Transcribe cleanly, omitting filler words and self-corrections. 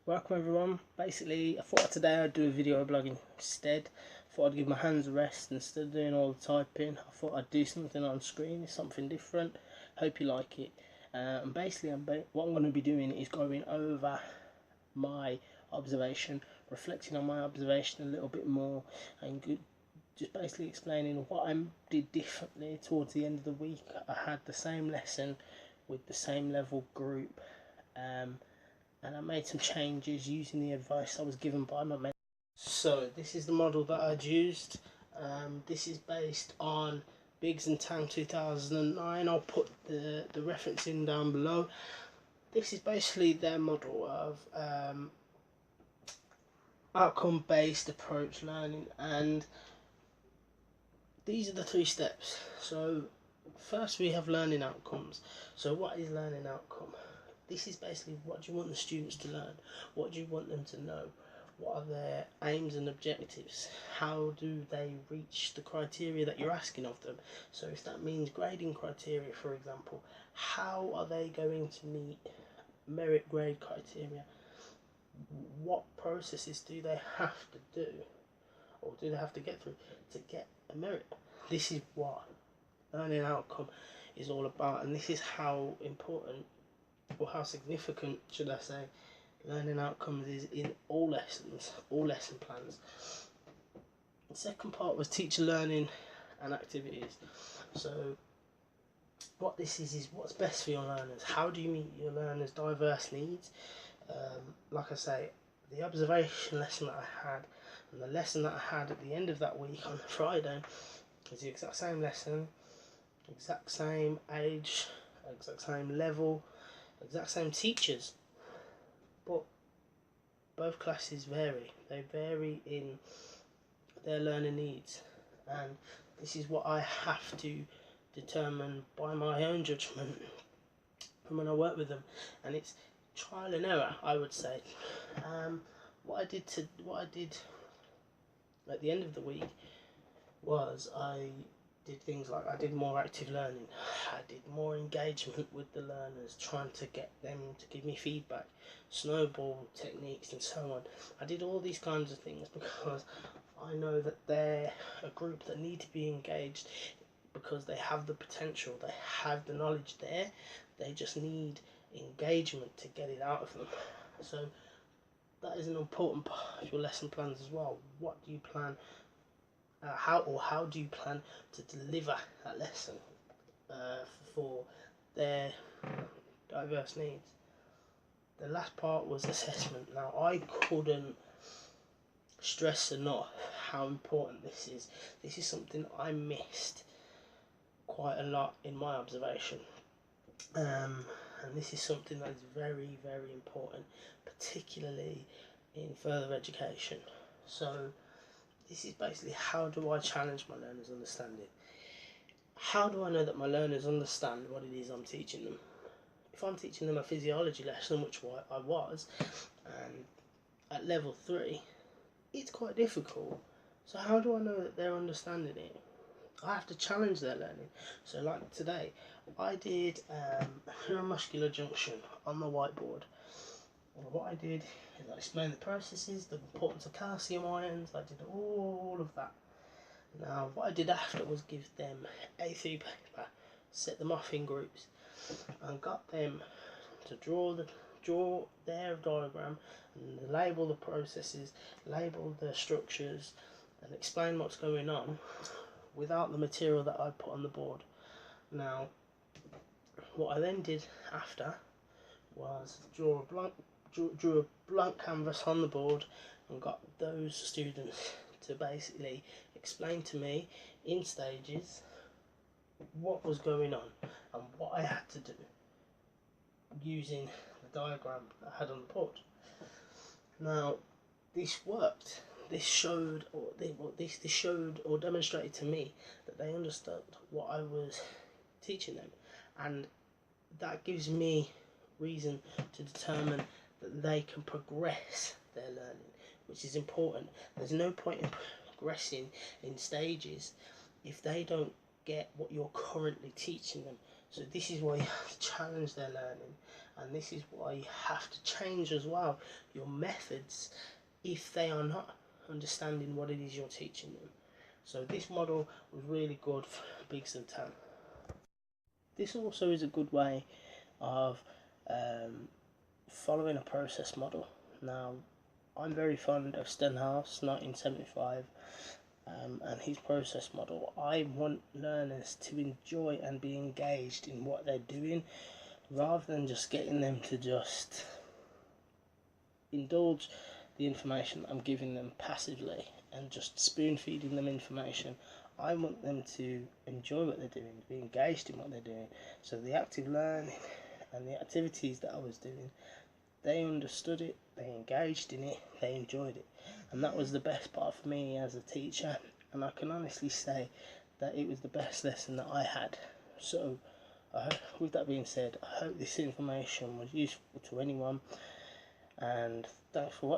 Welcome everyone. Basically, I thought today I'd do a video blogging instead. I thought I'd give my hands a rest instead of doing all the typing. I thought I'd do something on screen, something different. Hope you like it. And basically, what I'm going to be doing is going over my observation, reflecting on my observation a little bit more, and just basically explaining what I did differently towards the end of the week. I had the same lesson with the same level group. And I made some changes using the advice I was given by my mentor. So this is the model that I'd used. This is based on Biggs and Tang 2009. I'll put the reference in down below. This is basically their model of outcome-based approach learning, and these are the 3 steps. So first we have learning outcomes. So what is learning outcome? This is basically, what do you want the students to learn? What do you want them to know? What are their aims and objectives? How do they reach the criteria that you're asking of them? So if that means grading criteria, for example, how are they going to meet merit grade criteria? What processes do they have to do, or do they have to get through to get a merit? This is what learning outcome is all about, and this is how important, or how significant should I say, learning outcomes is in all lessons, all lesson plans. The second part was teacher learning and activities. So what this is what's best for your learners. How do you meet your learners' diverse needs? Like I say, the observation lesson that I had and the lesson that I had at the end of that week on Friday is the exact same lesson, exact same age, exact same level, exact same teachers, but both classes vary. They vary in their learning needs, and this is what I have to determine by my own judgment from when I work with them, and it's trial and error, I would say. What I did at the end of the week was I did things like I did more active learning, I did more engagement with the learners, trying to get them to give me feedback, snowball techniques and so on. I did all these kinds of things because I know that they're a group that need to be engaged, because they have the potential, they have the knowledge there, they just need engagement to get it out of them. So that is an important part of your lesson plans as well. What do you plan, how do you plan to deliver that lesson for their diverse needs? The last part was assessment. Now, I couldn't stress enough how important this is. This is something I missed quite a lot in my observation, and this is something that is very, very important, particularly in further education. So this is basically, how do I challenge my learners' understanding? How do I know that my learners understand what it is I'm teaching them? If I'm teaching them a physiology lesson, which I was, and at level 3, it's quite difficult. So how do I know that they're understanding it? I have to challenge their learning. So like today, I did neuromuscular junction on the whiteboard. And what I did is I explained the processes, the importance of calcium ions. I did all of that. Now what I did after was give them A3 paper, set them off in groups, and got them to draw their diagram and label the processes, label the structures, and explain what's going on without the material that I put on the board. Now what I then did after was drew a blank canvas on the board and got those students to basically explain to me in stages what was going on and what I had to do using the diagram that I had on the board. Now this worked. This showed or demonstrated to me that they understood what I was teaching them, and that gives me reason to determine that they can progress their learning, which is important. There's no point in progressing in stages if they don't get what you're currently teaching them. So this is why you have to challenge their learning And this is why you have to change as well your methods if they are not understanding what it is you're teaching them. So this model was really good for Biggs and Tan. This also is a good way of following a process model. Now, I'm very fond of Stenhouse 1975 and his process model. I want learners to enjoy and be engaged in what they're doing, rather than just getting them to just indulge the information I'm giving them passively and just spoon feeding them information. I want them to enjoy what they're doing, be engaged in what they're doing. So the active learning and the activities that I was doing, they understood it, they engaged in it, they enjoyed it. And that was the best part for me as a teacher. And I can honestly say that it was the best lesson that I had. So with that being said, I hope this information was useful to anyone, and thanks for watching.